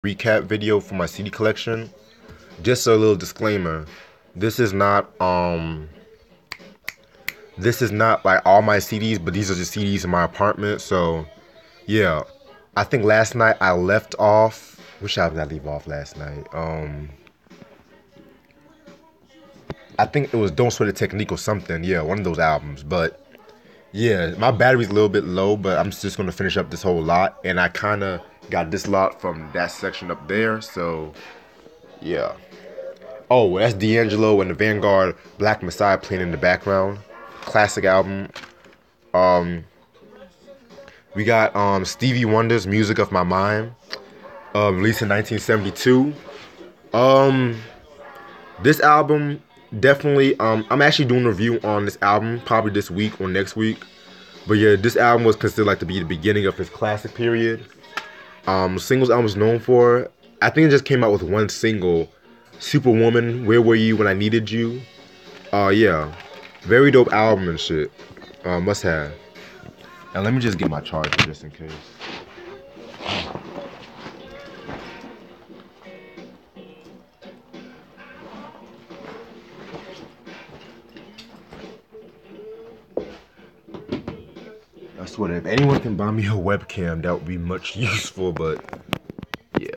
recap video for my CD collection. Just a little disclaimer. This is not like all my CDs, but these are the CDs in my apartment. So yeah. I think last night I left off, which album did I leave off last night? I think it was Don't Sweat the Technique or something. Yeah, one of those albums. But yeah, my battery's a little bit low, but I'm just gonna finish up this whole lot. And I kinda got this lot from that section up there, so yeah. Oh, that's D'Angelo and the Vanguard Black Messiah playing in the background. Classic album. Um, we got Stevie Wonder's Music of My Mind, released in 1972. Um, this album definitely. I'm actually doing a review on this album probably this week or next week. But yeah, this album was considered like to be the beginning of his classic period. Singles album was known for. I think it just came out with one single, Superwoman, Where Were You When I Needed You? Yeah. Very dope album and shit. Must have. And let me just get my charger just in case. I swear, if anyone can buy me a webcam, that would be much useful, but yeah.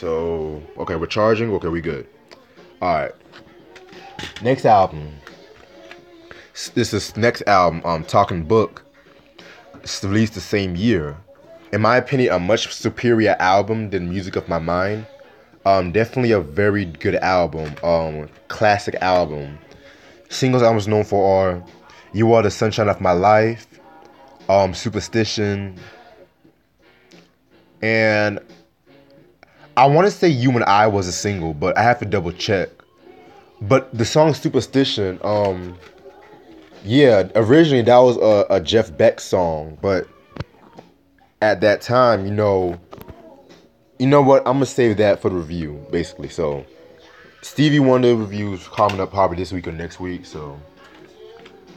Okay, we're charging. Okay, we good. Alright. Next album. This is next album, Talking Book. It's released the same year. In my opinion, a much superior album than Music of My Mind. Definitely a very good album. Classic album. Singles I was known for are You Are the Sunshine of My Life, Superstition, and I want to say You and I was a single, but I have to double check. But the song Superstition, yeah, originally that was a Jeff Beck song, but at that time, you know what? I'm gonna save that for the review, basically. So Stevie Wonder reviews coming up probably this week or next week. So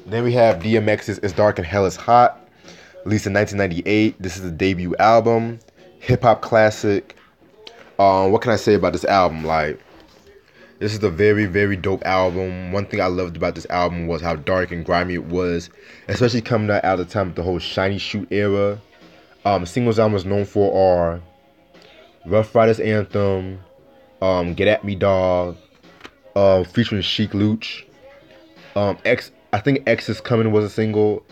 then we have DMX's It's Dark and Hell is Hot, released in 1998. This is the debut album, hip hop classic. What can I say about this album? Like, this is a very, very dope album. One thing I loved about this album was how dark and grimy it was, especially coming out at the time of the whole Shiny Shoot era. Singles I was known for are Rough Riders Anthem, Get At Me Dog, featuring Sheek Louch. I think X is Coming was a single.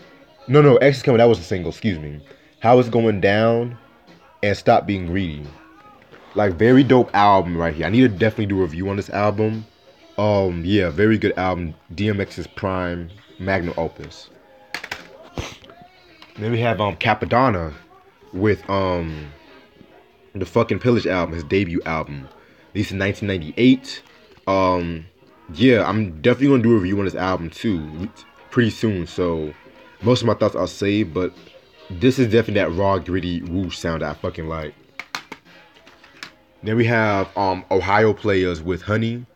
No, X is Coming, that was a single, excuse me. How It's Going Down, and Stop Being Greedy. Like, very dope album right here. I need to definitely do a review on this album. Yeah, very good album. DMX's prime magnum opus. Then we have Capadonna with the fucking Pillage album, his debut album, released in 1998. Yeah, I'm definitely gonna do a review on this album too, pretty soon. So most of my thoughts I'll save, but this is definitely that raw, gritty whoosh sound that I fucking like. Then we have Ohio Players with Honey,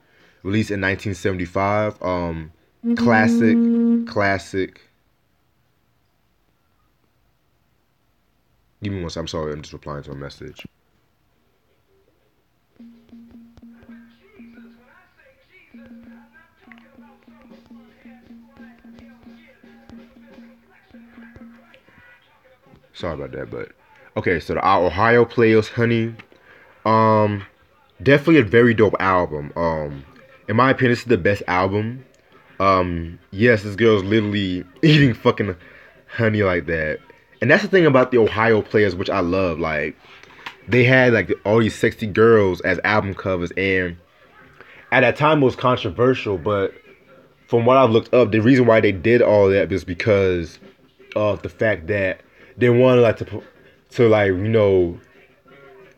released in 1975. Classic. Give me one second. I'm sorry, I'm just replying to a message. Sorry about that, but okay. So the Ohio Players, Honey. Definitely a very dope album. In my opinion, this is the best album. Yes, this girl's literally eating fucking honey like that. And that's the thing about the Ohio Players, which I love. Like, they had like all these sexy girls as album covers, and at that time it was controversial, but from what I've looked up, the reason why they did all that was because of the fact that they wanted like to like, you know,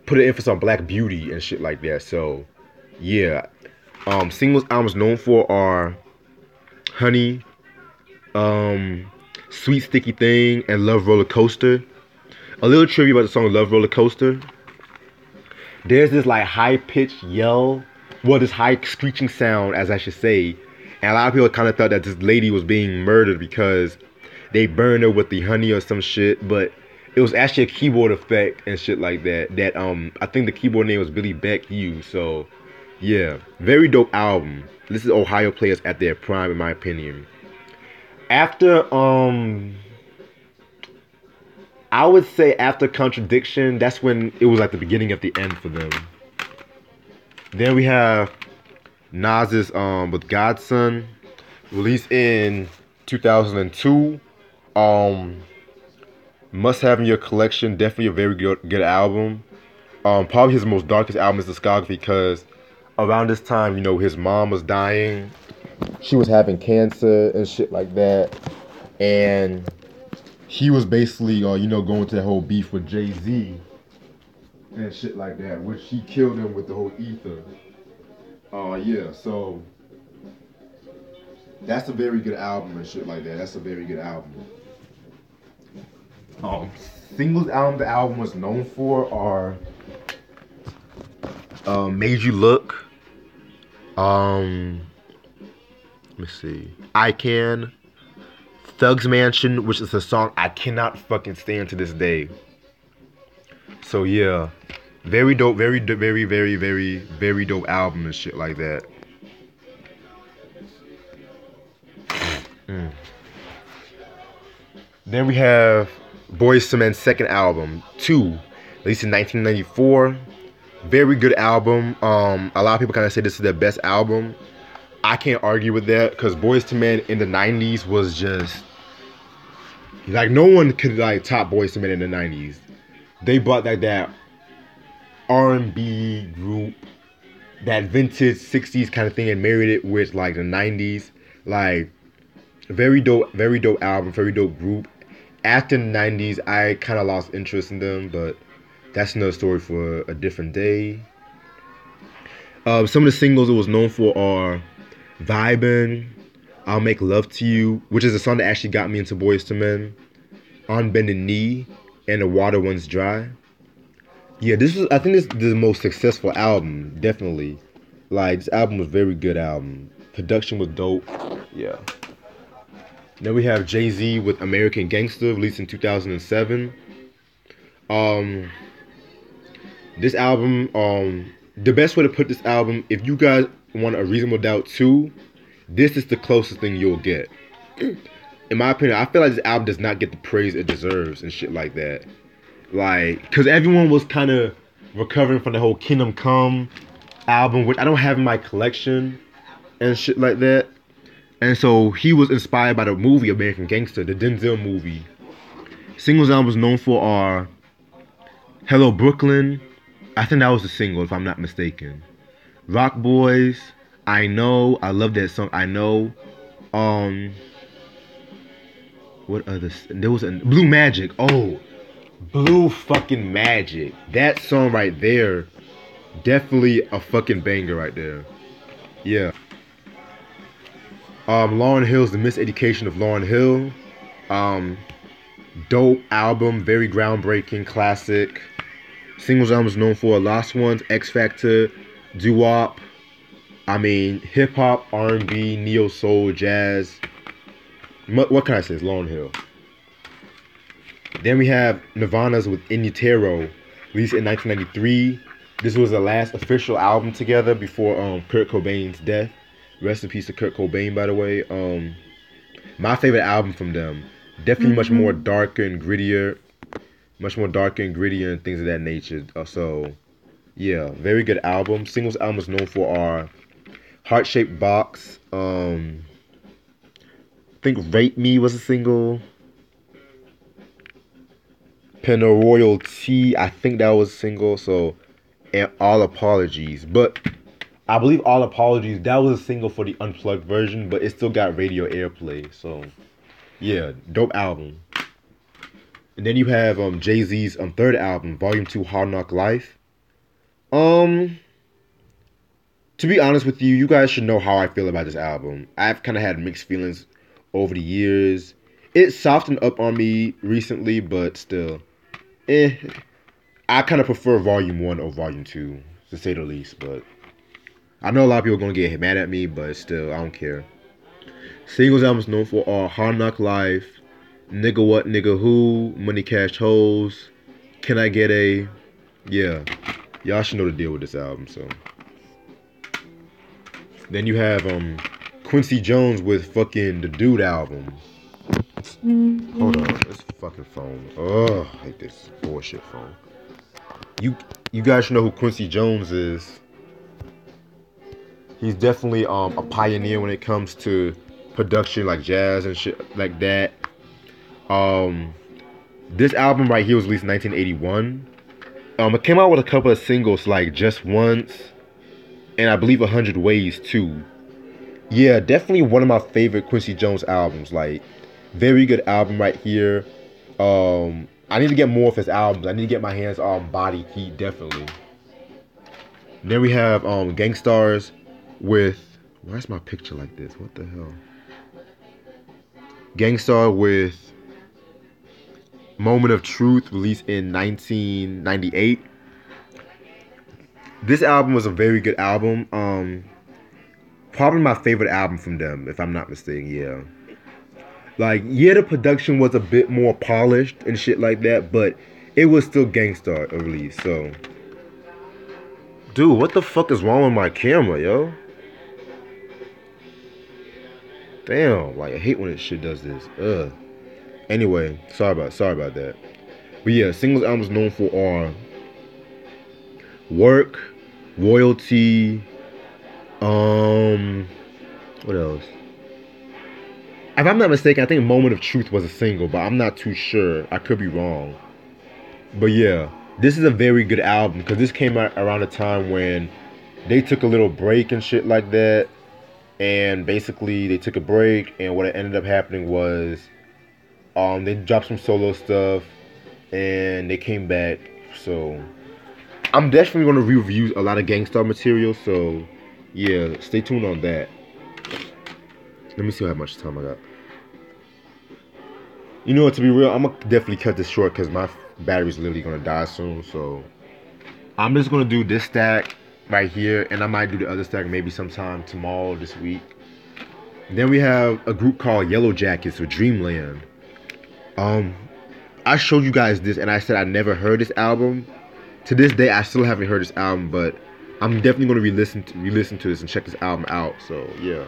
put an emphasis on black beauty and shit like that. So yeah, singles I was known for are Honey, Sweet Sticky Thing, and Love Roller Coaster. A little trivia about the song Love Roller Coaster. There's this like high pitched yell, well, this high screeching sound, as I should say, and a lot of people kind of thought that this lady was being murdered because they burned her with the honey or some shit. But It was actually a keyboard effect and shit like that. That I think the keyboard name was Billy Beck used. So yeah, very dope album. This is Ohio players at their prime, in my opinion. After I would say after Contradiction, that's when it was like the beginning of the end for them. Then we have Nas's with Godson, released in 2002. Um, Must have in your collection. Definitely a very good album. Probably his most darkest album is Discography because around this time, you know, his mom was dying. She was having cancer and shit like that, and he was basically, you know, going to the whole beef with Jay-Z and shit like that, which he killed him with the whole ether. Yeah, so that's a very good album and shit like that. That's a very good album. Um, Singles album the album was known for are Made You Look, let me see, I Can, Thug's Mansion, which is a song I cannot fucking stand to this day. So yeah, very dope, very dope album and shit like that. Mm. Then we have Boyz II Men's second album, 2, released in 1994. Very good album. A lot of people kind of say this is their best album. I can't argue with that because Boyz II Men in the 90s was just like no one could like top Boyz II Men in the 90s. They brought like that R&B group, that vintage 60s kind of thing, and married it with like the 90s. Like very dope album, very dope group. After the 90s, I kind of lost interest in them, but that's another story for a different day. Some of the singles it was known for are Vibin', I'll Make Love to You, which is a song that actually got me into Boyz II Men, On Bended Knee, and The Water Runs Dry. Yeah, I think this is the most successful album, definitely. Like, this album was a very good album. Production was dope. Yeah. Then we have Jay-Z with American Gangster, released in 2007. This album, the best way to put this album, if you guys want A Reasonable Doubt 2, this is the closest thing you'll get. In my opinion, I feel like this album does not get the praise it deserves and shit like that. Like, because everyone was kind of recovering from the whole Kingdom Come album, which I don't have in my collection and shit like that. And so he was inspired by the movie American Gangster, the Denzel movie. Singles albums known for are Hello Brooklyn. I think that was the single, if I'm not mistaken. Rock Boys, I Know. I love that song, I Know. What other? There was a Blue Magic. Oh, Blue fucking Magic. That song right there, definitely a fucking banger right there. Yeah. Lauryn Hill's The Miseducation of Lauryn Hill. Dope album, very groundbreaking, classic. Singles albums known for Lost Ones, X Factor, Doo-Wop. I mean, hip hop, R&B, neo soul, jazz. What can I say? It's Lauryn Hill. Then we have Nirvana's with In Utero, released in 1993. This was the last official album together before Kurt Cobain's death. Rest in peace to Kurt Cobain, by the way. My favorite album from them. Definitely much more darker and grittier. Much more darker and grittier and things of that nature. So, yeah, very good album. Singles albums known for are Heart Shaped Box. I think Rape Me was a single. Pennyroyal T, I think that was a single. So, and All Apologies. But I believe All Apologies, that was a single for the unplugged version, but it still got radio airplay. So, yeah, dope album. And then you have Jay-Z's third album, Volume 2, Hard Knock Life. To be honest with you, you guys should know how I feel about this album. I've kind of had mixed feelings over the years. It softened up on me recently, but still, I kind of prefer Volume 1 over Volume 2, to say the least. But I know a lot of people are going to get mad at me, but still, I don't care. Singles albums known for are Hard Knock Life, Nigga What, Nigga Who, Money Cash Hoes, Can I Get a... Yeah, y'all should know the deal with this album, so. Then you have Quincy Jones with fucking the Dude album. Hold on, this fucking phone. Oh, I hate this bullshit phone. You guys should know who Quincy Jones is. He's definitely a pioneer when it comes to production, like jazz and shit like that. This album right here was released in 1981. It came out with a couple of singles like Just Once and I believe 100 Ways too. Yeah, definitely one of my favorite Quincy Jones albums. Like, very good album right here. I need to get more of his albums. I need to get my hands on Body Heat, definitely. And then we have Gangstar's with... Why's my picture like this? What the hell? Gangstar with Moment of Truth, released in 1998. This album was a very good album. Probably my favorite album from them, if I'm not mistaken, yeah. Like, yeah, the production was a bit more polished and shit like that, but it was still Gangstar release, so. Dude, what the fuck is wrong with my camera, yo? Damn, like, I hate when this shit does this. Ugh. Anyway, sorry about that. But yeah, singles albums known for are Work, Royalty, what else? If I'm not mistaken, I think Moment of Truth was a single, but I'm not too sure. I could be wrong. But yeah, this is a very good album because this came out around a time when they took a little break and shit like that. And basically, they took a break, and what ended up happening was they dropped some solo stuff, and they came back. So I'm definitely going to review a lot of Gangstar material. So yeah, stay tuned on that. Let me see how much time I got. You know what, to be real, I'm going to definitely cut this short because my battery's literally going to die soon. So I'm just going to do this stack right here, and I might do the other stack maybe sometime tomorrow, this week. Then we have a group called Yellow Jackets with Dreamland. I showed you guys this, and I said I never heard this album. To this day, I still haven't heard this album, but I'm definitely going to re-listen to this and check this album out. So yeah.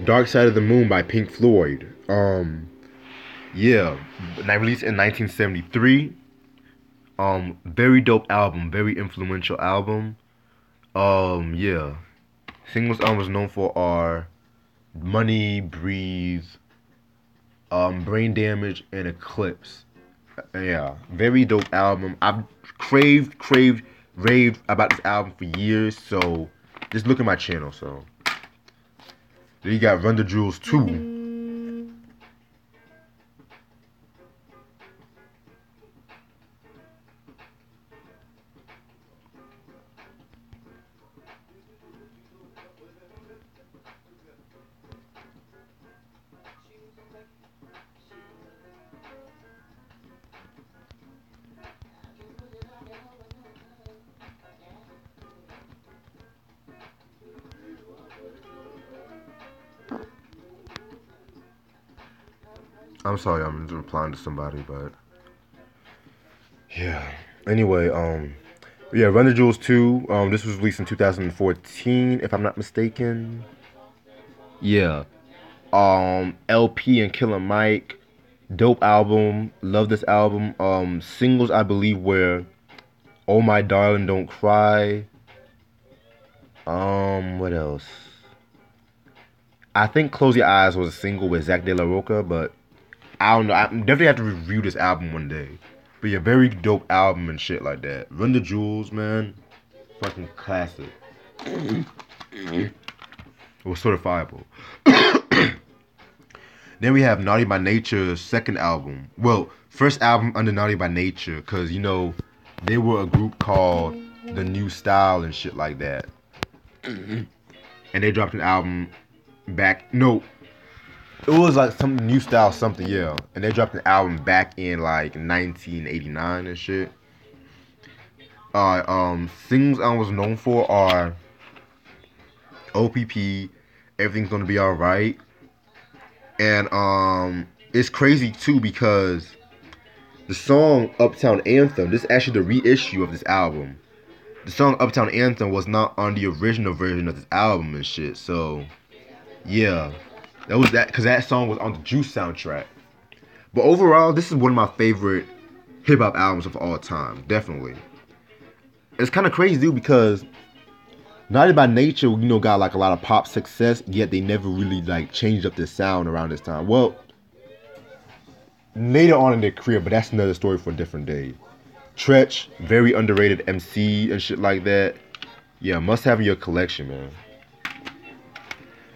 Dark Side of the Moon by Pink Floyd. Yeah, released in 1973. Very dope album, very influential album. Yeah. Singles I was known for are Money, Breathe, Brain Damage, and Eclipse. Yeah, very dope album. I've raved about this album for years, so just look at my channel, so. Then you got Run the Jewels 2. I'm sorry, I'm replying to somebody, but yeah. Anyway, yeah, Run the Jewels 2. This was released in 2014, if I'm not mistaken. Yeah. LP and Killer Mike. Dope album. Love this album. Singles I believe were Oh My Darling Don't Cry. What else? I think Close Your Eyes was a single with Zach De La Rocha, but I don't know. I definitely have to review this album one day. But yeah, very dope album and shit like that. Run the Jewels, man. Fucking classic. It was certifiable. Then we have Naughty by Nature's second album. Well, first album under Naughty by Nature, because, you know, they were a group called The New Style and shit like that. And they dropped an album back. No, it was like some New Style something, yeah. And they dropped an album back in like 1989 and shit. Things I was known for are OPP, Everything's Gonna Be Alright, And it's crazy too because the song Uptown Anthem, this is actually the reissue of this album. The song Uptown Anthem was not on the original version of this album and shit. So yeah, that was that because that song was on the Juice soundtrack. But overall, this is one of my favorite hip hop albums of all time. Definitely. It's kind of crazy, dude, because Naughty by Nature, got like a lot of pop success, yet they never really like changed up their sound around this time. Well, later on in their career, but that's another story for a different day. Treach, very underrated MC and shit like that. Yeah, must have in your collection, man.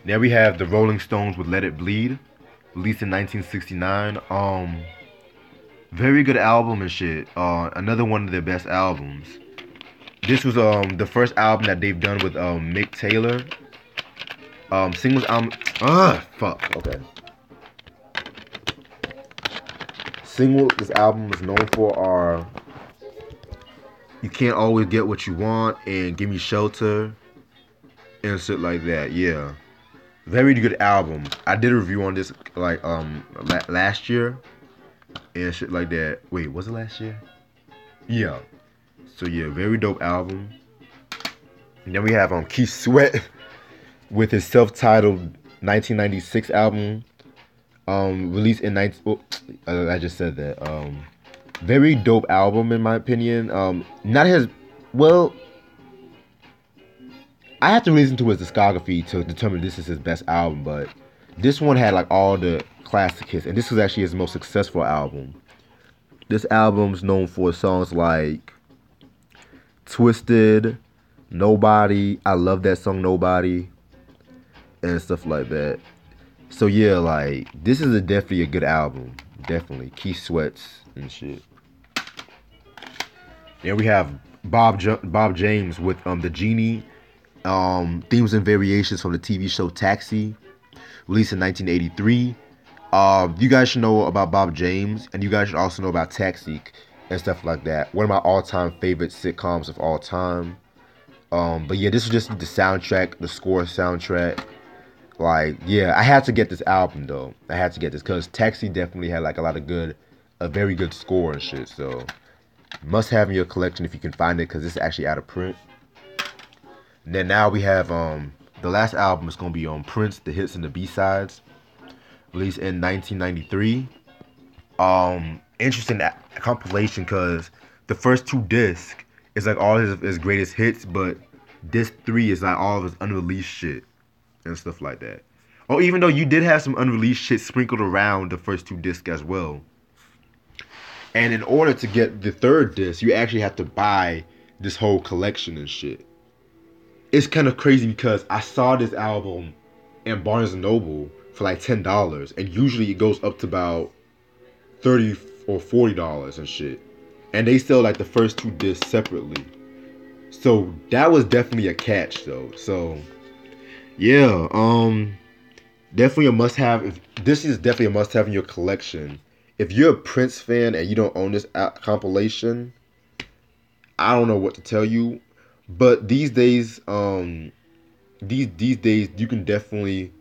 Now we have the Rolling Stones with Let It Bleed, released in 1969. Very good album and shit. Another one of their best albums. This was the first album that they've done with Mick Taylor. Singles album. Fuck. Okay. Single this album is known for are You Can't Always Get What You Want and Give Me Shelter and shit like that. Yeah. Very good album. I did a review on this like last year and shit like that. Wait, was it last year? Yeah. So yeah, very dope album. And then we have Keith Sweat with his self-titled 1996 album, released in 19. I just said that. Very dope album in my opinion. Not his. Well, I have to listen to his discography to determine this is his best album, but this one had like all the classic hits, and this was actually his most successful album. This album's known for songs like Twisted, Nobody. I love that song Nobody, and stuff like that. So yeah, like this is definitely a good album. Definitely Keith Sweats and shit. Then we have Bob James with the Genie, themes and variations from the TV show Taxi, released in 1983. You guys should know about Bob James, and you guys should also know about Taxi and stuff like that. One of my all-time favorite sitcoms of all time. But yeah, this is just the soundtrack, the score soundtrack. Like, yeah, I had to get this album though. I had to get this because Taxi definitely had like a very good score and shit. So must have in your collection if you can find it because it's actually out of print. And then now we have the last album is gonna be on Prince, the hits and the B-sides, released in 1993. Interesting compilation because the first two discs is like all his greatest hits, but disc 3 is like all of his unreleased shit and stuff like that. Oh, even though you did have some unreleased shit sprinkled around the first two discs as well. And in order to get the third disc, you actually have to buy this whole collection and shit. It's kind of crazy because I saw this album in Barnes & Noble for like $10, and usually it goes up to about $30 or $40 and shit. And they sell like the first two discs separately. So that was definitely a catch though. So yeah, definitely a must-have. This is definitely a must-have in your collection. If you're a Prince fan and you don't own this compilation, I don't know what to tell you. But these days, these days you can definitely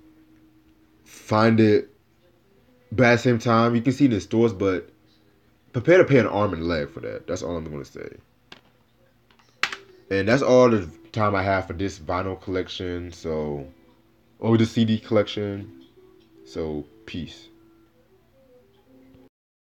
find it. But at the same time, you can see it in stores. But prepare to pay an arm and a leg for that. That's all I'm gonna say. And that's all the time I have for this vinyl collection. So, or the CD collection. So, peace.